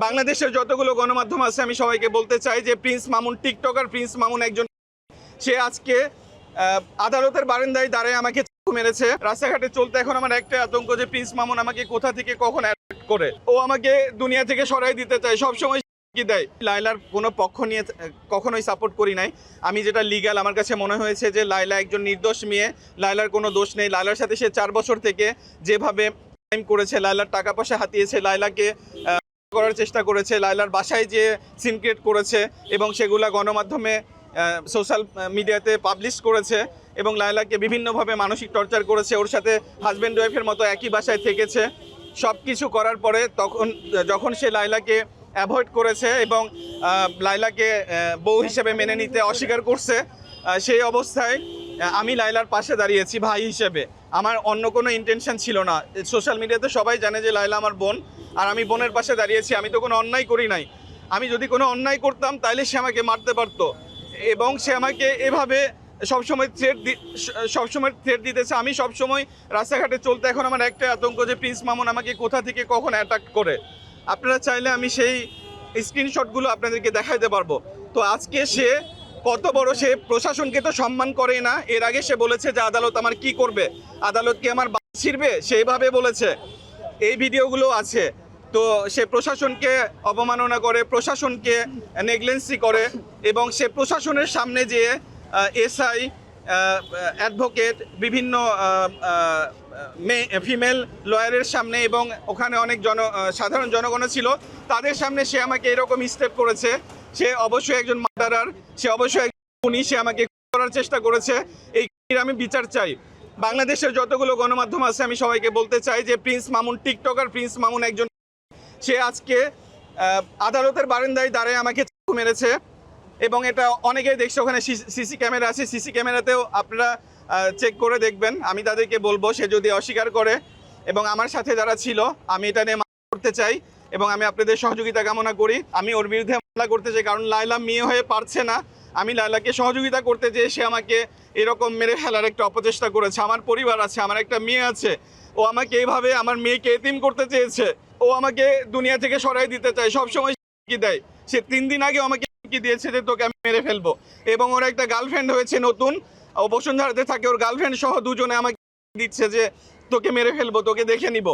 বাংলাদেশের যতগুলো গণমাধ্যম আছে আমি সবাইকে বলতে চাই যে Prince Mamun TikToker Prince Mamun একজন, সে আজকে আদালতের বারান্দায় দাঁড়িয়ে আমাকে চাকু মেরেছে। রাস্তাঘাটে চলতে এখন আমার একটা আতঙ্ক যে প্রিন্স মামুন আমাকে কোথা থেকে কখন অ্যাটাক করে, ও আমাকে দুনিয়া থেকে সরাই দিতে চায় সবসময় কি দেয়। লায়লার কোনো পক্ষ নিয়ে কখনোই সাপোর্ট করি নাই। আমি যেটা লিগ্যাল আমার কাছে মনে হয়েছে যে লায়লা একজন নির্দোষ মেয়ে, লায়লার কোনো দোষ নেই। লায়লার সাথে সে 4 বছর থেকে যেভাবে টাইম করেছে, লায়লার টাকা পয়সা হাতিয়েছে, লায়লাকে করার চেষ্টা করেছে, লায়লার বাসায় যে সিন ক্রিয়েট করেছে এবং সেগুলা গণমাধ্যমে সোশ্যাল মিডিয়াতে পাবলিশ করেছে এবং লায়লাকে বিভিন্নভাবে মানসিক টর্চার করেছে, ওর সাথে হাজব্যান্ড ওয়াইফের মতো একই বাসায় থেকেছে। সব কিছু করার পরে যখন সে লায়লাকে অ্যাভয়েড করেছে এবং লায়লাকে বউ হিসেবে মেনে নিতে অস্বীকার করছে, সেই অবস্থায় আমি লায়লার পাশে দাঁড়িয়েছি ভাই হিসেবে। আমার অন্য কোনো ইন্টেনশন ছিল না। সোশ্যাল মিডিয়াতে সবাই জানে যে লায়লা আমার বোন, আর আমি বোনের পাশে দাঁড়িয়েছি। আমি তো কোনো অন্যায় করি নাই। আমি যদি কোনো অন্যায় করতাম তাহলে সে আমাকে মারতে পারতো এবং সে আমাকে এভাবে সবসময় থ্রেট দিতেছে। আমি সবসময় রাস্তাঘাটে চলতে এখন আমার একটা আতঙ্ক যে প্রিন্স মামুন আমাকে কোথা থেকে কখন অ্যাটাক করে। আপনারা চাইলে আমি সেই স্ক্রিনশটগুলো আপনাদেরকে দেখাইতে পারবো। তো আজকে সে কত বড়, সে প্রশাসনকে তো সম্মান করে না। এর আগে সে বলেছে যে আদালত আমার কি করবে, আদালত কি আমার বাস ছিড়বে, সেইভাবে বলেছে। এই ভিডিওগুলো আছে। তো সে প্রশাসনকে অবমাননা করে, প্রশাসনকে নেগলেন্সি করে এবং সে প্রশাসনের সামনে যে এসআই, অ্যাডভোকেট, বিভিন্ন ফিমেল লয়ারের সামনে এবং ওখানে অনেক সাধারণ জনগণ ছিল, তাদের সামনে সে আমাকে এরকম স্টেপ করেছে। সে অবশ্যই একজন মার্ডারার, সে অবশ্যই একজন খুনি, সে আমাকে করার চেষ্টা করেছে। এই আমি বিচার চাই। বাংলাদেশের যতগুলো গণমাধ্যম আছে আমি সবাইকে বলতে চাই যে Prince Mamun TikToker Prince Mamun একজন, সে আজকে আদালতের বারান্দায় দাঁড়িয়ে আমাকে চাকু মেরেছে এবং এটা অনেকেই দেখছে। ওখানে সিসি ক্যামেরা আছে, সিসি ক্যামেরাতেও আপনারা চেক করে দেখবেন। আমি তাদেরকে বলবো সে যদি অস্বীকার করে এবং আমার সাথে যারা ছিল, আমি এটা নিয়ে মামলা করতে চাই এবং আমি আপনাদের সহযোগিতা কামনা করি। আমি ওর বিরুদ্ধে মামলা করতে চাই কারণ লায়লা মেয়ে হয়ে পারছে না। আমি লায়লাকে সহযোগিতা করতে চেয়ে সে আমাকে এরকম মেরে ফেলার একটা অপচেষ্টা করেছে। আমার পরিবার আছে, আমার একটা মেয়ে আছে, ও আমাকে এইভাবে আমার মেয়েকে এতিম করতে চেয়েছে। ও আমাকে দুনিয়া থেকে সরাই দিতে চায় সবসময় কি দেয়। সে 3 দিন আগে আমাকে কি দিয়েছে যে তোকে আমি মেরে ফেলবো এবং ওর একটা গার্লফ্রেন্ড হয়েছে নতুন, ও বসুন্ধরাতে থাকে, ওর গার্লফ্রেন্ড সহ দুজনে আমাকে দিচ্ছে যে তোকে মেরে ফেলবো, তোকে দেখে নিব।